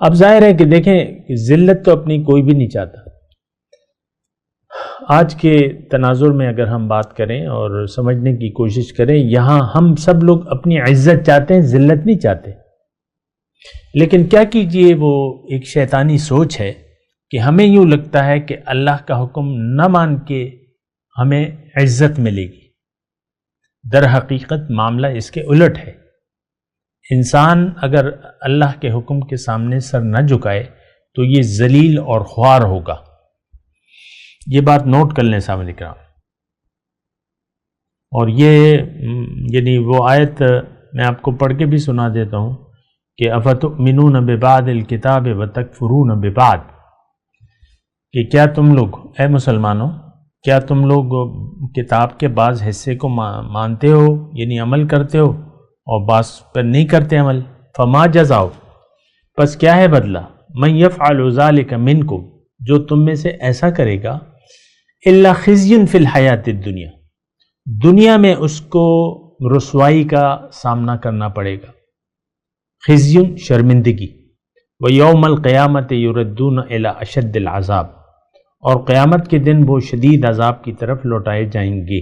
اب ظاہر ہے کہ دیکھیں کہ ذلت تو اپنی کوئی بھی نہیں چاہتا. آج کے تناظر میں اگر ہم بات کریں اور سمجھنے کی کوشش کریں، یہاں ہم سب لوگ اپنی عزت چاہتے ہیں، ذلت نہیں چاہتے. لیکن کیا کیجئے، وہ ایک شیطانی سوچ ہے کہ ہمیں یوں لگتا ہے کہ اللہ کا حکم نہ مان کے ہمیں عزت ملے گی. در حقیقت معاملہ اس کے الٹ ہے. انسان اگر اللہ کے حکم کے سامنے سر نہ جھکائے تو یہ ذلیل اور خوار ہوگا. یہ بات نوٹ کر لیں سامعین کرام. اور یہ یعنی وہ آیت میں آپ کو پڑھ کے بھی سنا دیتا ہوں کہ افتؤمنون ببعض الکتاب وتکفرون ببعض، کہ کیا تم لوگ، اے مسلمانوں، کیا تم لوگ کتاب کے بعض حصے کو مانتے ہو، یعنی عمل کرتے ہو، اور بعض پر نہیں کرتے عمل. فما جزاؤ، پس کیا ہے بدلہ، من یفعل ذلک منکم، جو تم میں سے ایسا کرے گا، الا خزی فی الحیات الدنیا، دنیا میں اس کو رسوائی کا سامنا کرنا پڑے گا. خزی شرمندگی. ویوم القیامت یردون الی اشد العذاب، اور قیامت کے دن وہ شدید عذاب کی طرف لوٹائے جائیں گے.